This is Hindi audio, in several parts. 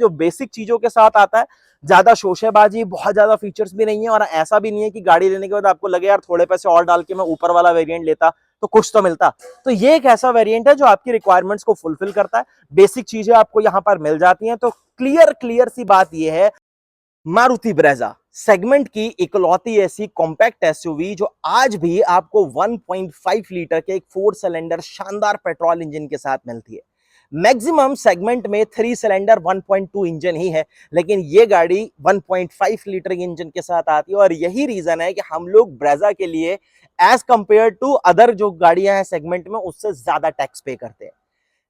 जो बेसिक चीजों के साथ आता है, ज्यादा शोशेबाजी, बहुत ज्यादा फीचर्स भी नहीं है, और ऐसा भी नहीं है कि गाड़ी लेने के बाद आपको लगे यार थोड़े पैसे और डाल के मैं ऊपर वाला वेरिएंट लेता तो कुछ तो मिलता। तो ये एक ऐसा वेरिएंट है जो आपकी रिक्वायरमेंट्स को फुलफिल करता है, बेसिक चीजें आपको यहां पर मिल जाती हैं। तो क्लियर सी बात यह है, मारुति ब्रेजा सेगमेंट की इकलौती ऐसी कॉम्पैक्ट एसयूवी जो आज भी आपको 1.5 लीटर के एक 4 सिलेंडर शानदार पेट्रोल इंजन के साथ मिलती है। मैक्सिमम सेगमेंट में 3 सिलेंडर 1.2 इंजन ही है, लेकिन ये गाड़ी 1.5 लीटर इंजन के साथ आती है, और यही रीजन है कि हम लोग ब्रेजा के लिए एज कंपेयर टू अदर जो गाड़ियां हैं सेगमेंट में उससे ज्यादा टैक्स पे करते हैं।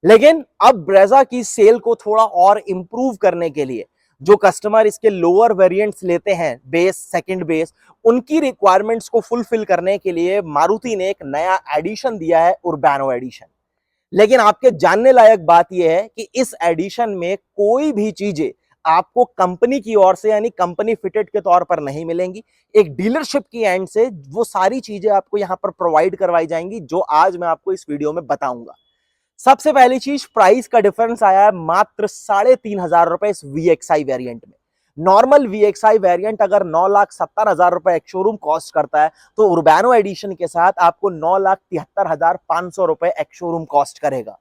लेकिन अब ब्रेजा की सेल को थोड़ा और इंप्रूव करने के लिए जो कस्टमर इसके लोअर वेरिएंट्स लेते हैं, बेस, सेकंड बेस, उनकी रिक्वायरमेंट्स को फुलफिल करने के लिए मारुति ने एक नया एडिशन दिया है, उर्बानो एडिशन। लेकिन आपके जानने लायक बात यह है कि इस एडिशन में कोई भी चीजें आपको कंपनी की ओर से यानी कंपनी फिटेड के तौर पर नहीं मिलेंगी। एक डीलरशिप की एंड से वो सारी चीजें आपको यहां पर प्रोवाइड करवाई जाएंगी जो आज मैं आपको इस वीडियो में बताऊंगा। सबसे पहली चीज, प्राइस का डिफरेंस आया है मात्र 3,500 रुपए इस VXI वेरिएंट में। नॉर्मल VXI वेरिएंट अगर 9,70,000 रुपए एक शोरूम कॉस्ट करता है, तो उर्बानो एडिशन के साथ आपको 9,73,500 रुपए एक शोरूम कॉस्ट करेगा।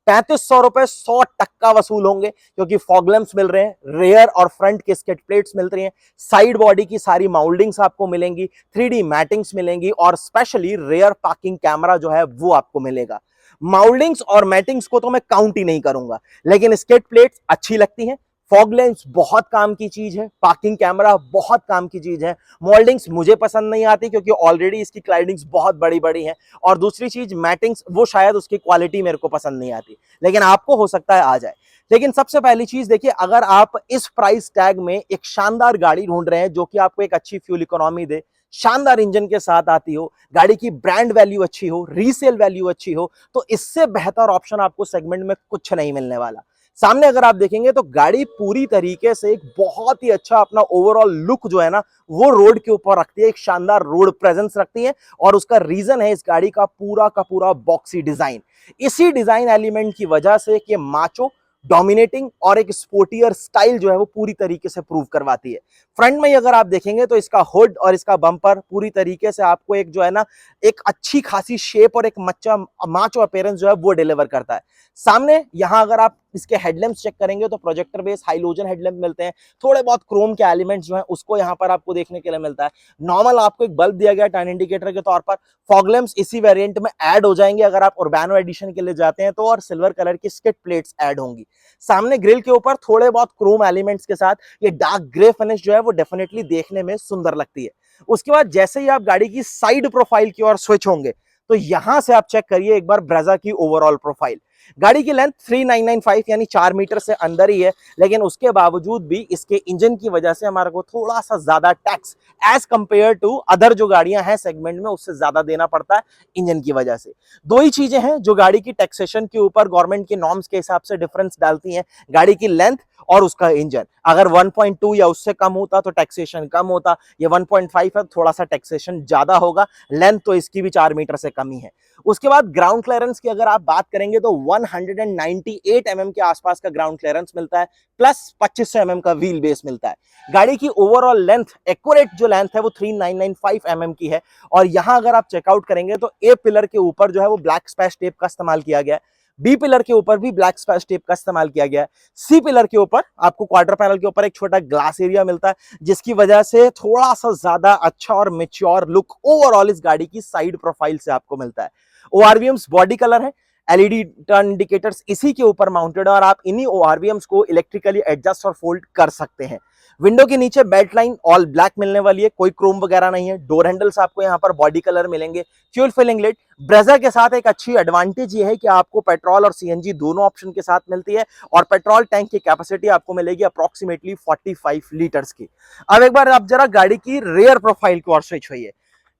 3,500 रुपए 100% वसूल होंगे, क्योंकि फॉग लैंप्स मिल रहे हैं, रेयर और फ्रंट के स्किड प्लेट्स मिल रही हैं, साइड बॉडी की सारी माउल्डिंग्स आपको मिलेंगी, 3D मैटिंग्स मिलेंगी, और स्पेशली रेयर पार्किंग कैमरा जो है वो आपको मिलेगा। माउल्डिंग्स और मैटिंग्स को तो मैं काउंट ही नहीं करूंगा, लेकिन स्किड प्लेट्स अच्छी लगती हैं, फॉग लैंप्स बहुत काम की चीज है, पार्किंग कैमरा बहुत काम की चीज है। मोल्डिंग्स मुझे पसंद नहीं आती क्योंकि ऑलरेडी इसकी क्लाइडिंग्स बहुत बड़ी बड़ी हैं, और दूसरी चीज मैटिंग्स, वो शायद उसकी क्वालिटी मेरे को पसंद नहीं आती, लेकिन आपको हो सकता है आ जाए। लेकिन सबसे पहली चीज देखिए, अगर आप इस प्राइस टैग में एक शानदार गाड़ी ढूंढ रहे हैं जो कि आपको एक अच्छी फ्यूल इकोनॉमी दे, शानदार इंजन के साथ आती हो, गाड़ी की ब्रांड वैल्यू अच्छी हो, रीसेल वैल्यू अच्छी हो, तो इससे बेहतर ऑप्शन आपको सेगमेंट में कुछ नहीं मिलने वाला। सामने अगर आप देखेंगे तो गाड़ी पूरी तरीके से एक बहुत ही अच्छा अपना ओवरऑल लुक जो है ना वो रोड के ऊपर रखती है, एक शानदार रोड प्रेजेंस रखती है, और उसका रीजन है इस गाड़ी का पूरा बॉक्सी डिजाइन। इसी डिजाइन एलिमेंट की वजह से कि माचो, डोमिनेटिंग और एक स्पोर्टियर स्टाइल जो है वो पूरी तरीके से प्रूव करवाती है। फ्रंट में अगर आप देखेंगे तो इसका हुड और इसका बम्पर पूरी तरीके से आपको एक जो है ना एक अच्छी खासी शेप और एक माचो अपीयरेंस जो है वो डिलीवर करता है। सामने यहां अगर आप इसके हेडलैम्प्स चेक करेंगे तो प्रोजेक्टर बेस हाइलोजन हेडलैम्प मिलते हैं, थोड़े बहुत क्रोम के एलिमेंट्स जो है उसको यहां पर आपको देखने के लिए मिलता है। नॉर्मल आपको एक बल्ब दिया गया टर्न इंडिकेटर के तौर पर। फॉग लैंप्स इसी वेरिएंट में ऐड हो जाएंगे अगर आप उर्बानो एडिशन के लिए जाते हैं तो, और सिल्वर कलर की स्किड प्लेट्स ऐड होंगी। सामने ग्रिल के ऊपर थोड़े बहुत क्रोम एलिमेंट्स के साथ ये डार्क ग्रे फिनिश जो है वो डेफिनेटली देखने में सुंदर लगती है। उसके बाद जैसे ही आप गाड़ी की साइड प्रोफाइल की ओर स्विच होंगे तो यहां से आप चेक करिए एक बार ब्रेजा की ओवरऑल प्रोफाइल। गाड़ी की लेंथ 3995 यानी 4 मीटर से अंदर ही है, लेकिन उसके बावजूद भी इसके इंजन की वजह से हमारे को थोड़ा सा ज्यादा tax as compare to other जो गाड़ियां हैं सेगमेंट में उससे ज्यादा देना पड़ता है इंजन की वजह से। दो ही चीजें हैं जो गाड़ी की टैक्सेशन के ऊपर गवर्नमेंट के नॉर्म्स के हिसाब से डिफरेंस डालती हैं, गाड़ी की लेंथ और उसका इंजन। अगर 1.2 या उससे कम होता तो टैक्सेशन कम होता, ये 1.5 है, थोड़ा सा टैक्सेशन ज्यादा होगा। लेंथ तो इसकी भी 4 मीटर से कम ही है। उसके बाद ग्राउंड क्लियरेंस की अगर आप बात करेंगे तो 198 mm के आसपास का ग्राउंड क्लियरेंस मिलता है, प्लस 2500 mm का व्हील बेस मिलता है। गाड़ी की ओवरऑल लेंथ, एक्यूरेट जो लेंथ है वो 3995 mm की है, और यहां अगर आप चेकआउट करेंगे तो ए पिलर के ऊपर जो है वो ब्लैक स्पैच टेप का इस्तेमाल किया गया है, बी पिलर के ऊपर भी ब्लैक स्पैच टेप का इस्तेमाल किया गया है, सी पिलर के ऊपर आपको क्वार्टर पैनल के ऊपर एक छोटा ग्लास एरिया मिलता है, जिसकी वजह से थोड़ा सा ज्यादा अच्छा और मैच्योर लुक ओवरऑल इस गाड़ी की साइड प्रोफाइल से आपको मिलता है। ORVMs बॉडी कलर है, एलईडी टर्न इंडिकेटर्स इसी के ऊपर माउंटेड है, और आप इन्हीं ORVMs को इलेक्ट्रिकली एडजस्ट और फोल्ड कर सकते हैं। विंडो के नीचे बेल्ट लाइन ऑल ब्लैक मिलने वाली है, कोई क्रोम वगैरह नहीं है। डोर हैंडल्स आपको यहाँ पर बॉडी कलर मिलेंगे। फ्यूल फिलिंग लिड, ब्रेजा के साथ एक अच्छी एडवांटेज ये है कि आपको पेट्रोल और सीएनजी दोनों ऑप्शन के साथ मिलती है, और पेट्रोल टैंक की कैपेसिटी आपको मिलेगी अप्रोक्सीमेटली 45 लीटर्स की। अब एक बार आप जरा गाड़ी की रेयर प्रोफाइल की ओर स्विच होइए।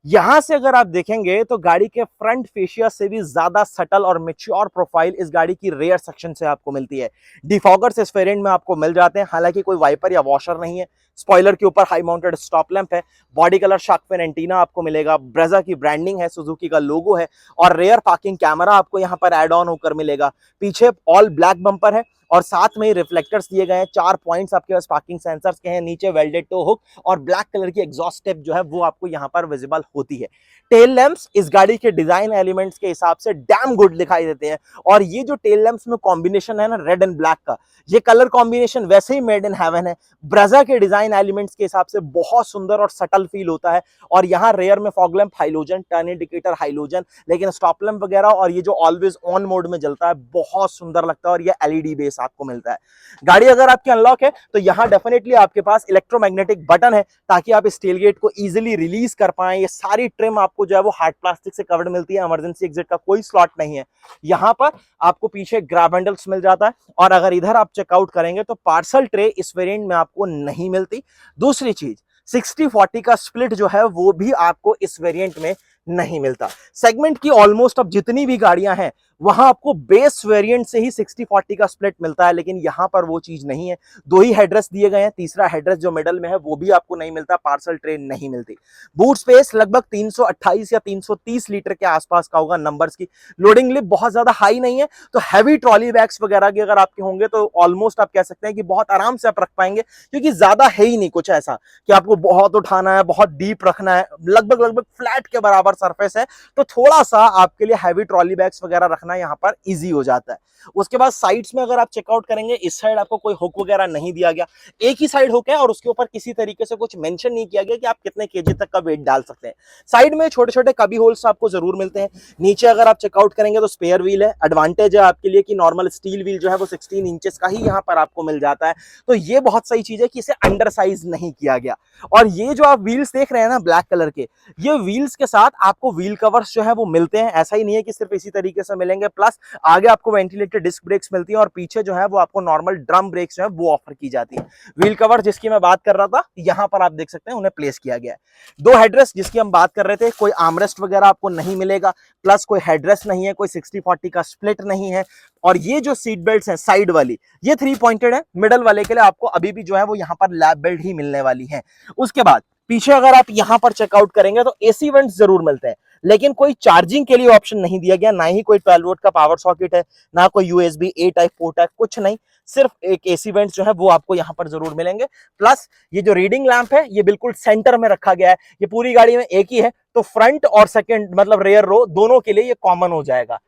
यहां से अगर आप देखेंगे तो गाड़ी के फ्रंट फेशिया से भी ज्यादा सटल और मैच्योर प्रोफाइल इस गाड़ी की रेयर सेक्शन से आपको मिलती है। डिफॉगर्स इस वेरिएंट में आपको मिल जाते हैं, हालांकि कोई वाइपर या वॉशर नहीं है। स्पॉइलर के ऊपर हाई माउंटेड स्टॉप लैंप है, body colour shark fin antenna आपको मिलेगा, ब्रेजा की ब्रांडिंग है, सुजुकी का लोगो है, और रेयर पार्किंग कैमरा आपको यहां पर एड ऑन होकर मिलेगा। पीछे ऑल ब्लैक बम्पर है, और साथ में ही रिफ्लेक्टर्स दिए गए हैं, 4 पॉइंट्स आपके पास पार्किंग सेंसर्स के हैं, नीचे वेल्डेड टो हुक और ब्लैक कलर की एग्जॉस्ट स्टेप जो है वो आपको यहाँ पर विजिबल होती है। टेल लैंप्स इस गाड़ी के डिजाइन एलिमेंट्स के हिसाब से डैम गुड दिखाई देते हैं, और ये जो टेल लैंप्स में कॉम्बिनेशन है ना रेड एंड ब्लैक का, ये कलर कॉम्बिनेशन वैसे ही मेड इन हेवन है। ब्रेजा के डिजाइन एलिमेंट्स के हिसाब से बहुत सुंदर और सटल फील होता है। और यहाँ रेयर में fog lamp halogen, turn indicator halogen, लेकिन स्टॉप लैंप वगैरह और ये जो ऑलवेज ऑन मोड में जलता है बहुत सुंदर लगता है, और ये एलईडी बेस आपको मिलता है। गाड़ी अगर आपकी अनलॉक है तो यहाँ डेफिनेटली आपके पास इलेक्ट्रोमैग्नेटिक बटन है ताकि आप इस टेलगेट को इजीली रिलीज कर पाएं। ये सारी ट्रिम आपको जो है वो हार्ड प्लास्टिक से कवर्ड मिलती है, इमरजेंसी एग्जिट का कोई स्लॉट नहीं है। यहाँ पर आपको पीछे ग्रैब हैंडल्स मिल जाता है, और अगर इधर आप चेकआउट करेंगे तो पार्सल ट्रे इस वेरिएंट में आपको नहीं मिलती। दूसरी चीज 60-40 का स्प्लिट जो है वो भी आपको इस वेरिएंट में नहीं मिलता। सेगमेंट की ऑलमोस्ट अब जितनी भी गाड़ियां हैं वहां आपको बेस वेरिएंट से ही 60-40 का स्प्लिट मिलता है, लेकिन यहां पर वो चीज नहीं है। 2 ही हेडरेस्ट दिए गए हैं, तीसरा हेडरेस्ट जो मिडल में है वो भी आपको नहीं मिलता, पार्सल ट्रे नहीं मिलती। बूट स्पेस लगभग 328 या 330 लीटर के आसपास का होगा नंबर्स की। लोडिंग लिप बहुत ज्यादा हाई नहीं है, तो हैवी ट्रॉली बैग्स वगैरह के अगर आपके होंगे तो ऑलमोस्ट आप कह सकते हैं कि बहुत आराम से आप रख पाएंगे, क्योंकि ज्यादा है ही नहीं कुछ ऐसा कि आपको बहुत उठाना है, बहुत डीप रखना है। लगभग फ्लैट के बराबर सरफेस है, तो थोड़ा सा आपके लिए हैवी ट्रॉली बैग्स वगैरह रखना यहाँ पर इजी हो जाता है। उसके बाद साइड्स में अगर आप चेकआउट करेंगे, इस साइड आपको कोई हुक वगैरह नहीं दिया गया, एक ही साइड हुक है और उसके ऊपर किसी तरीके से कुछ मेंशन नहीं किया गया कि आप कितने केजी तक का वेट डाल सकते हैं। साइड में छोटे छोटे कभी होल्स आपको जरूर मिलते हैं। नीचे अगर आप चेकआउट करेंगे तो स्पेयर व्हील है। एडवांटेज है आपके लिए कि नॉर्मल स्टील व्हील जो है वो 16 इंचेस का ही यहाँ पर आपको मिल जाता है, तो ये बहुत सही चीज है कि इसे अंडर साइज नहीं किया गया। और ये जो आप व्हील्स देख रहे हैं ना ब्लैक कलर के, ये व्हील्स के साथ आपको व्हील कवर्स जो है वो मिलते हैं। ऐसा ही नहीं है कि सिर्फ इसी तरीके से मिलेंगे, प्लस आगे आपको वेंटिलेटेड डिस्क ब्रेक्स मिलती है और पीछे जो है वो आपको नॉर्मल ड्रम ब्रेक्स जो है वो ऑफर की जाती है। व्हील कवर जिसकी मैं बात कर रहा था यहां पर आप देख सकते हैं उन्हें प्लेस किया गया है। 2 हेडरेस्ट जिसकी हम बात कर रहे थे, कोई आर्मरेस्ट वगैरह आपको नहीं मिलेगा, प्लस कोई हेडरेस्ट नहीं है, कोई 60-40 का स्प्लिट नहीं है। और ये जो सीट बेल्ट है साइड वाली, ये 3 पॉइंटेड है। मिडल वाले के लिए आपको अभी भी जो है वो यहाँ पर लैप बेल्ट ही मिलने वाली है। उसके बाद पीछे अगर आप यहां पर चेकआउट करेंगे तो एसी वेंट्स जरूर मिलते हैं, लेकिन कोई चार्जिंग के लिए ऑप्शन नहीं दिया गया, ना ही कोई 12 वोल्ट का पावर सॉकेट है, ना कोई यूएसबी ए टाइप पोर्ट है, कुछ नहीं। सिर्फ एक एसी वेंट्स जो है वो आपको यहां पर जरूर मिलेंगे। प्लस ये जो रीडिंग लैंप है ये बिल्कुल सेंटर में रखा गया है, ये पूरी गाड़ी में एक ही है, तो फ्रंट और सेकंड मतलब रेयर रो दोनों के लिए ये कॉमन हो जाएगा।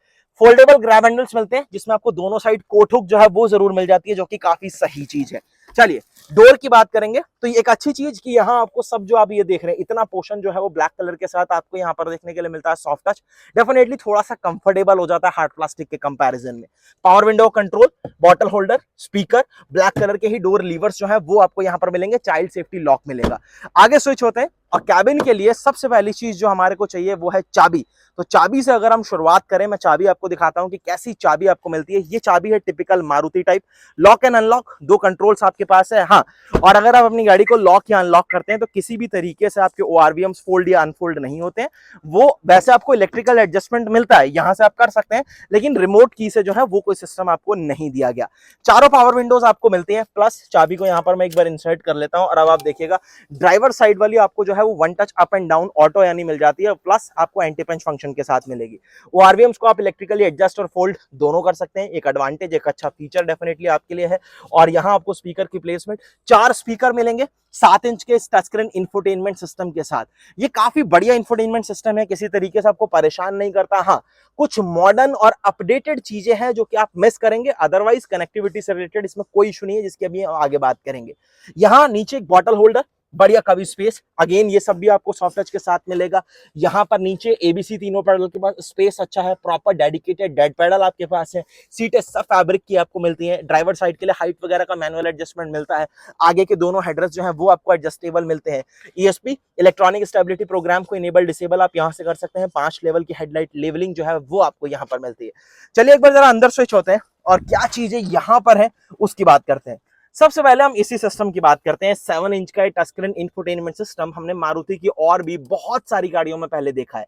फोल्डेबल ग्रैब हैंडल्स मिलते हैं जिसमें आपको दोनों साइड कोट हुक जो है वो जरूर मिल जाती है, जो कि काफी सही चीज है। चलिए डोर की बात करेंगे तो ये एक अच्छी चीज कि यहाँ आपको सब जो आप ये देख रहे हैं इतना पोर्शन जो है वो ब्लैक कलर के साथ आपको यहाँ पर देखने के लिए मिलता है। सॉफ्ट टच डेफिनेटली थोड़ा सा कंफर्टेबल हो जाता है हार्ड प्लास्टिक के कंपैरिजन में। Power window control, bottle holder, speaker, black colour के ही डोर लीवर्स जो है वो आपको यहाँ पर मिलेंगे। चाइल्ड सेफ्टी लॉक मिलेगा। आगे स्विच होते हैं और कैबिन के लिए सबसे पहली चीज जो हमारे को चाहिए वो है चाबी। तो चाबी से अगर हम शुरुआत करें, मैं चाबी आपको दिखाता हूं कि कैसी चाबी आपको मिलती है। ये चाबी है typical Maruti type, lock and unlock 2 controls आपके पास है। हाँ, और अगर आप अपनी गाड़ी को लॉक या अनलॉक करते हैं तो किसी भी तरीके से आपके ORVMs फोल्ड या अनफोल्ड नहीं होते हैं। वो वैसे आपको इलेक्ट्रिकल एडजस्टमेंट मिलता है, यहां से आप कर सकते हैं, लेकिन रिमोट की से जो है वो कोई सिस्टम आपको नहीं दिया गया। चारों पावर विंडोज आपको मिलती हैं। प्लस चाबी को यहां पर मैं एक बार इंसर्ट कर लेता हूं और अब आप देखिएगा ड्राइवर साइड वाली आपको जो है वो 1 touch up and down auto यानी मिल जाती है, प्लस आपको एंटी पंच फंक्शन के साथ मिलेगी। ORVMs को आप इलेक्ट्रिकली एडजस्ट और फोल्ड दोनों कर सकते हैं, एक एडवांटेज, एक अच्छा फीचर डेफिनेटली आपके लिए है। और यहां आपको स्पीकर की प्लेसमेंट 4 स्पीकर मिलेंगे 7 इंच के टच स्क्रीन इंफोटेनमेंट सिस्टम के साथ। ये काफी बढ़िया इंफोटेनमेंट सिस्टम है, किसी तरीके से आपको परेशान नहीं करता। हाँ, कुछ मॉडर्न और अपडेटेड चीजें हैं जो कि आप मिस करेंगे, अदरवाइज कनेक्टिविटी से रिलेटेड इसमें कोई इशू नहीं है, जिसकी अभी आगे बात करेंगे। यहाँ नीचे एक बॉटल होल्डर, बढ़िया कभी स्पेस, अगेन ये सब भी आपको सॉफ्ट टच के साथ मिलेगा। यहाँ पर नीचे ABC तीनों पैडल के पास स्पेस अच्छा है, प्रॉपर डेडिकेटेड डेड पैडल आपके पास है। सीटें सब फैब्रिक की आपको मिलती हैं। ड्राइवर साइड के लिए हाइट वगैरह का मैनुअल एडजस्टमेंट मिलता है। आगे के दोनों हेडरेस्ट जो है वो आपको एडजस्टेबल मिलते हैं। ESP इलेक्ट्रॉनिक स्टेबिलिटी प्रोग्राम को इनेबल डिसेबल आप यहाँ से कर सकते हैं। 5 लेवल की हेडलाइट लेवलिंग जो है वो आपको यहाँ पर मिलती है। चलिए एक बार जरा अंदर स्विच होते हैं और क्या चीजें यहाँ पर है उसकी बात करते हैं। सबसे पहले हम इसी सिस्टम की बात करते हैं। 7 इंच का टच स्क्रीन इंफोटेनमेंट सिस्टम हमने मारुति की और भी बहुत सारी गाड़ियों में पहले देखा है।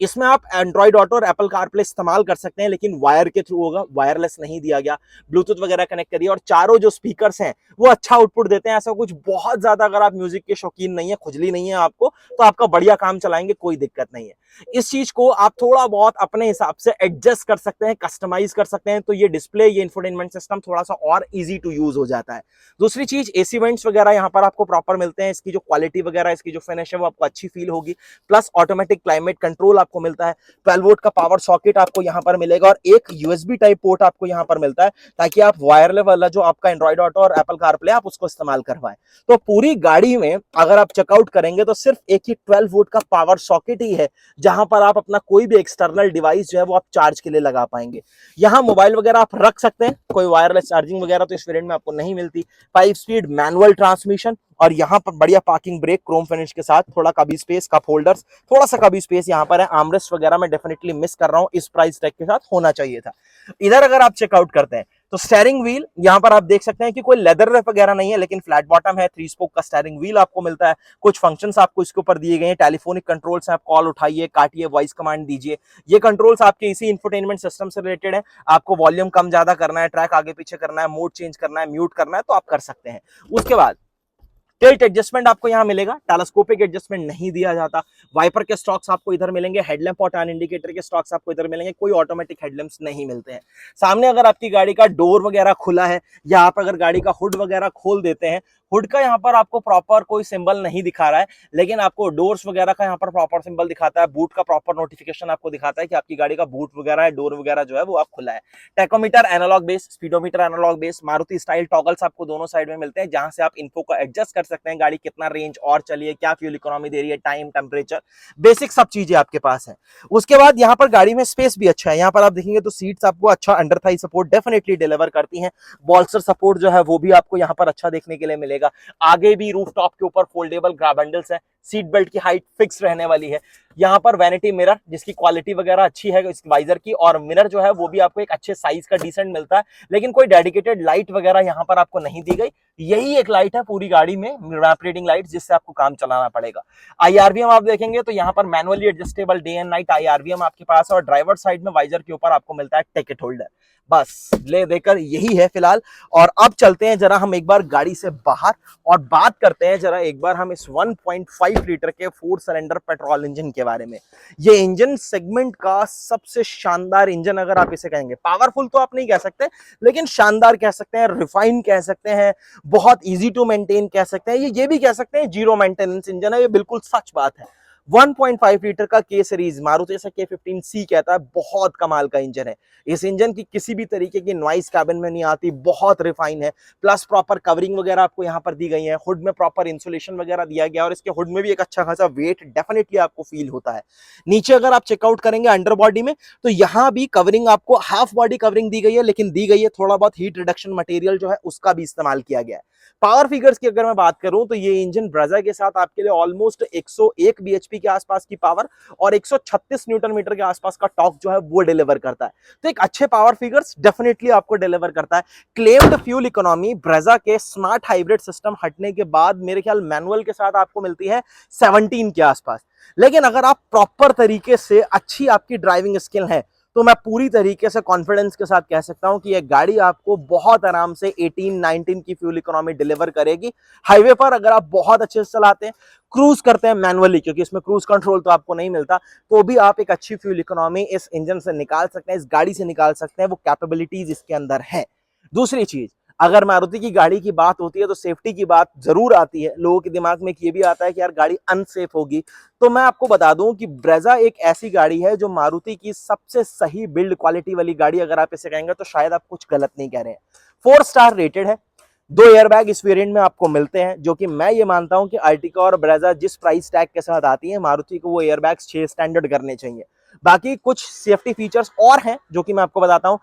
इसमें आप एंड्रॉइड ऑटो और एप्पल कारप्ले इस्तेमाल कर सकते हैं, लेकिन वायर के थ्रू होगा, वायरलेस नहीं दिया गया। ब्लूटूथ वगैरह कनेक्ट करिए, और चारों जो स्पीकर्स हैं वो अच्छा आउटपुट देते हैं। ऐसा कुछ बहुत ज्यादा अगर आप म्यूजिक के शौकीन नहीं है, खुजली नहीं है आपको, तो आपका बढ़िया काम चलाएंगे, कोई दिक्कत नहीं है। इस चीज को आप थोड़ा बहुत अपने हिसाब से एडजस्ट कर सकते हैं, कस्टमाइज कर सकते हैं, तो ये डिस्प्ले, ये इंफोटेनमेंट सिस्टम थोड़ा सा और इजी टू यूज हो जाता है। दूसरी चीज, एसी वेंट्स वगैरह यहाँ पर आपको प्रॉपर मिलते हैं, इसकी जो क्वालिटी वगैरह, इसकी जो फिनिश है वो आपको अच्छी फील होगी। प्लस ऑटोमेटिक क्लाइमेट कंट्रोल आपको मिलता है, 12 वोल्ट का पावर सॉकेट आपको यहाँ पर मिलेगा, और एक यूएसबी टाइप पोर्ट आपको यहाँ पर मिलता है, ताकि आप वायरलेस वाला जो आपका एंड्रॉइड ऑटो और एप्पल कारप्ले आप उसको इस्तेमाल करवाएं। तो पूरी गाड़ी में अगर आप चेकआउट करेंगे तो सिर्फ एक ही 12 वोल्ट का पावर सॉकेट ही है, जहां पर आप अपना कोई भी एक्सटर्नल डिवाइस जो है वो आप चार्ज के लिए लगा पाएंगे। यहाँ मोबाइल वगैरह आप रख सकते हैं, कोई वायरलेस चार्जिंग वगैरह तो इस वेरिएंट में आपको नहीं मिलती। 5 स्पीड मैनुअल ट्रांसमिशन, और यहाँ पर बढ़िया पार्किंग ब्रेक क्रोम फिनिश के साथ, थोड़ा कभी स्पेस, कप होल्डर्स, थोड़ा सा कभी स्पेस यहाँ पर है। आर्मरेस्ट वगैरह मैं डेफिनेटली मिस कर रहा हूँ, इस प्राइस टैग के साथ होना चाहिए था। इधर अगर आप चेकआउट करते हैं तो स्टीयरिंग व्हील यहाँ पर आप देख सकते हैं कि कोई लेदर रैप वगैरह नहीं है, लेकिन फ्लैट बॉटम है। 3 स्पोक का स्टीयरिंग व्हील आपको मिलता है। कुछ फंक्शंस आपको इसके ऊपर दिए गए हैं, टेलीफोनिक कंट्रोल्स हैं, आप कॉल उठाइए, काटिए, वॉइस कमांड दीजिए। ये कंट्रोल्स आपके इसी इंफोटेनमेंट सिस्टम से रिलेटेड है। आपको वॉल्यूम कम ज्यादा करना है, ट्रैक आगे पीछे करना है, मोड चेंज करना है, म्यूट करना है, तो आप कर सकते हैं। उसके बाद टिल्ट एडजस्टमेंट आपको यहां मिलेगा, टेलीस्कोपिक एडजस्टमेंट नहीं दिया जाता। वाइपर के स्टॉक्स आपको इधर मिलेंगे, हेडलैम्प और टर्न इंडिकेटर के स्टॉक्स आपको इधर मिलेंगे, कोई ऑटोमेटिक हेडलैम्प्स नहीं मिलते हैं। सामने अगर आपकी गाड़ी का डोर वगैरह खुला है, या आप अगर गाड़ी का हुड वगैरह खोल देते हैं, हुड का यहाँ पर आपको प्रॉपर कोई सिंबल नहीं दिखा रहा है, लेकिन आपको डोर्स वगैरह का यहाँ पर प्रॉपर सिंबल दिखाता है। बूट का प्रॉपर नोटिफिकेशन आपको दिखाता है कि आपकी गाड़ी का बूट वगैरह है, डोर वगैरह जो है वो आप खुला है। Tachometer analogue base, speedometer analogue base, Maruti style toggles आपको दोनों साइड में मिलते हैं, जहां से आप इन्फो को एडजस्ट कर सकते हैं, गाड़ी कितना रेंज और चलिए, क्या फ्यूल इकोनॉमी दे रही है, टाइम, टेम्परेचर, बेसिक सब चीजें आपके पास है। उसके बाद यहाँ पर गाड़ी में स्पेस भी अच्छा है। यहाँ पर आप देखेंगे तो सीट्स आपको अच्छा under Thai support definitely deliver करती हैं। बॉल्स्टर सपोर्ट जो है वो भी आपको यहाँ पर अच्छा देखने के लिए मिलेगा। आगे भी रूफ टॉप के ऊपर फोल्डेबल ग्रैब हैंडल्स है। सीट बेल्ट की हाइट फिक्स रहने वाली है। यहाँ पर वैनिटी मिरर, जिसकी क्वालिटी वगैरह अच्छी है इस वाइजर की, और मिरर जो है वो भी आपको एक अच्छे साइज का डिसेंट मिलता है, लेकिन कोई डेडिकेटेड लाइट वगैरह यहाँ पर आपको नहीं दी गई। यही एक लाइट है पूरी गाड़ी में, रैंप रीडिंग लाइट, जिससे आपको काम चलाना पड़ेगा। आईआरवीएम आप देखेंगे तो यहाँ पर manually adjustable day and night IRVM आपके पास है, और ड्राइवर साइड में वाइजर के ऊपर आपको मिलता है टिकट होल्डर। बस ले देकर यही है फिलहाल। और अब चलते हैं जरा हम एक बार गाड़ी से बाहर, और बात करते हैं जरा एक बार हम इस 1.5 लीटर के 4 सिलेंडर पेट्रोल इंजन के बारे में। ये इंजन सेगमेंट का सबसे शानदार इंजन अगर आप इसे कहेंगे, पावरफुल तो आप नहीं कह सकते, लेकिन शानदार कह सकते हैं, रिफाइन कह सकते हैं, बहुत इजी टू मेंटेन कह सकते हैं, ये भी कह सकते हैं जीरो मेंटेनेंस इंजन है। ये बिल्कुल सच बात है। 1.5 लीटर का के सीरीज, मारुति से K15C कहता है, बहुत कमाल का इंजन है। इस इंजन की किसी भी तरीके की नॉइस कैबिन में नहीं आती, बहुत रिफाइन है। प्लस प्रॉपर कवरिंग वगैरह आपको यहाँ पर दी गई है, हुड में प्रॉपर इंसुलेशन वगैरह दिया गया, और इसके हुड में भी एक अच्छा खासा वेट डेफिनेटली आपको फील होता है। नीचे अगर आप चेकआउट करेंगे अंडर बॉडी में, तो यहाँ भी कवरिंग आपको हाफ बॉडी कवरिंग दी गई है, लेकिन दी गई है थोड़ा बहुत हीट रिडक्शन मटेरियल जो है उसका भी इस्तेमाल किया गया है। पावर फिगर्स की अगर मैं बात करूं तो ये इंजन ब्रेजा के साथ आपके लिए ऑलमोस्ट 101 बीएचपी के आसपास की पावर और 136 न्यूटन मीटर के आसपास का टॉर्क जो है वो डिलीवर करता है। तो एक अच्छे पावर फिगर्स डेफिनेटली आपको डिलीवर करता है। क्लेम्ड फ्यूल इकोनॉमी ब्रेजा के स्मार्ट हाइब्रिड सिस्टम हटने के बाद मेरे ख्याल मैनुअल के साथ आपको मिलती है 17 के आसपास। लेकिन अगर आप प्रॉपर तरीके से अच्छी आपकी ड्राइविंग स्किल है तो मैं पूरी तरीके से कॉन्फिडेंस के साथ कह सकता हूं कि यह गाड़ी आपको बहुत आराम से 18-19 की फ्यूल इकोनॉमी डिलीवर करेगी। हाईवे पर अगर आप बहुत अच्छे से चलाते हैं, क्रूज करते हैं मैनुअली, क्योंकि इसमें क्रूज कंट्रोल तो आपको नहीं मिलता, तो भी आप एक अच्छी फ्यूल इकोनॉमी इस इंजन से निकाल सकते हैं, इस गाड़ी से निकाल सकते हैं। वो कैपेबिलिटीज इसके अंदर है। दूसरी चीज, अगर मारुति की गाड़ी की बात होती है तो सेफ्टी की बात जरूर आती है। लोगों के दिमाग में ये भी आता है कि यार गाड़ी अनसेफ होगी, तो मैं आपको बता दूं कि ब्रेजा एक ऐसी गाड़ी है जो मारुति की सबसे सही बिल्ड क्वालिटी वाली गाड़ी, अगर आप इसे कहेंगे तो शायद आप कुछ गलत नहीं कह रहे हैं। 4 स्टार रेटेड है। 2 एयरबैग इस वेरिएंट में आपको मिलते हैं, जो कि मैं ये मानता हूं कि अर्टिगा और ब्रेजा जिस प्राइस टैग के साथ आती है, मारुति को वो एयरबैग्स 6 स्टैंडर्ड करने चाहिए। बाकी कुछ सेफ्टी फीचर्स और हैं जो कि मैं आपको बताता हूं।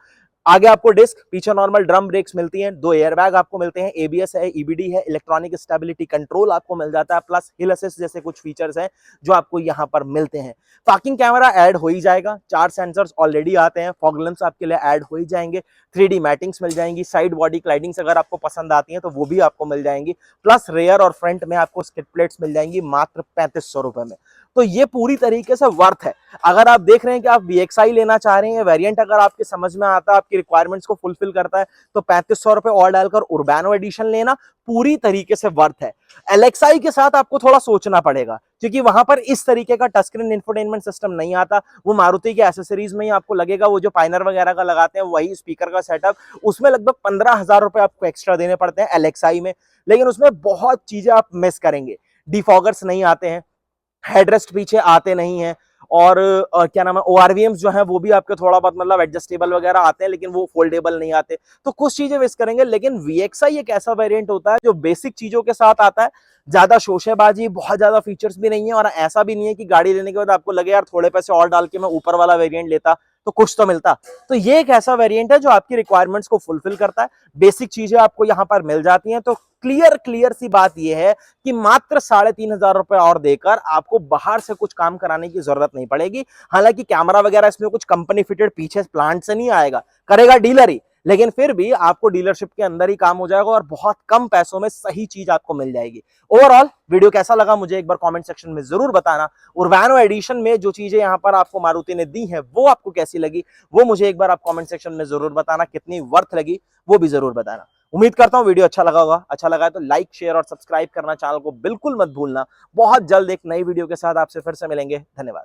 आगे आपको डिस्क, पीछे नॉर्मल ड्रम ब्रेक्स मिलती हैं, 2 एयरबैग आपको मिलते हैं, एबीएस है, ईबीडी है, इलेक्ट्रॉनिक स्टेबिलिटी कंट्रोल आपको मिल जाता है, प्लस हिल असिस्ट जैसे कुछ फीचर्स हैं जो आपको यहां पर मिलते हैं। पार्किंग कैमरा ऐड हो ही जाएगा, 4 सेंसर्स ऑलरेडी आते हैं, फॉग लैंप्स आपके लिए ऐड हो ही जाएंगे, 3D मैटिंग्स मिल जाएंगी, साइड बॉडी क्लाइडिंग्स अगर आपको पसंद आती हैं तो वो भी आपको मिल जाएंगी, प्लस रेयर और फ्रंट में आपको स्किड प्लेट्स मिल जाएंगी मात्र 3500 रुपए में। तो ये पूरी तरीके से वर्थ है। अगर आप देख रहे हैं कि आप VXI लेना चाह रहे हैं, वेरिएंट अगर आपके समझ में आता है, आपकी रिक्वायरमेंट्स को फुलफिल करता है, तो 3500 रुपए और डालकर उर्बानो एडिशन लेना पूरी तरीके से वर्थ है। LXI के साथ आपको थोड़ा सोचना पड़ेगा, क्योंकि वहां पर इस तरीके का टच स्क्रीन इंफोटेनमेंट सिस्टम नहीं आता। वो मारुति के एसेसरीज में ही आपको लगेगा, वो जो पाइनर वगैरह का लगाते हैं वही स्पीकर का सेटअप, उसमें लगभग 15,000 रुपए आपको एक्स्ट्रा देने पड़ते हैं LXI में, लेकिन उसमें बहुत चीजें आप मिस करेंगे। डिफॉगर्स नहीं आते हैं, हेडरेस्ट पीछे आते नहीं है, और क्या नाम है, ORVMs जो है वो भी आपके थोड़ा बहुत मतलब एडजस्टेबल वगैरह आते हैं, लेकिन वो फोल्डेबल नहीं आते, तो कुछ चीजें मिस करेंगे। लेकिन VXI एक ऐसा वेरिएंट होता है जो बेसिक चीजों के साथ आता है, ज्यादा शोशेबाजी, बहुत ज्यादा फीचर्स भी नहीं है, और ऐसा भी नहीं है कि गाड़ी लेने के बाद आपको लगे यार थोड़े पैसे और डाल के मैं ऊपर वाला वेरिएंट लेता तो कुछ तो मिलता। तो ये एक ऐसा वेरिएंट है जो आपकी रिक्वायरमेंट्स को फुलफिल करता है, बेसिक चीजें आपको यहां पर मिल जाती हैं। तो क्लियर सी बात यह है कि मात्र 3,500 रुपए और देकर आपको बाहर से कुछ काम कराने की जरूरत नहीं पड़ेगी। हालांकि कैमरा वगैरह इसमें कुछ कंपनी फिटेड पीछे प्लांट से नहीं आएगा, करेगा डीलर ही, लेकिन फिर भी आपको डीलरशिप के अंदर ही काम हो जाएगा और बहुत कम पैसों में सही चीज आपको मिल जाएगी। ओवरऑल वीडियो कैसा लगा मुझे एक बार कमेंट सेक्शन में जरूर बताना। उर्बानो एडिशन में जो चीजें यहां पर आपको मारुति ने दी हैं वो आपको कैसी लगी, वो मुझे एक बार आप कमेंट सेक्शन में जरूर बताना। कितनी वर्थ लगी वो भी जरूर बताना। उम्मीद करता हूं वीडियो अच्छा लगा होगा। अच्छा लगा है तो लाइक, शेयर और सब्सक्राइब करना चैनल को बिल्कुल मत भूलना। बहुत जल्द एक नई वीडियो के साथ आपसे फिर से मिलेंगे। धन्यवाद।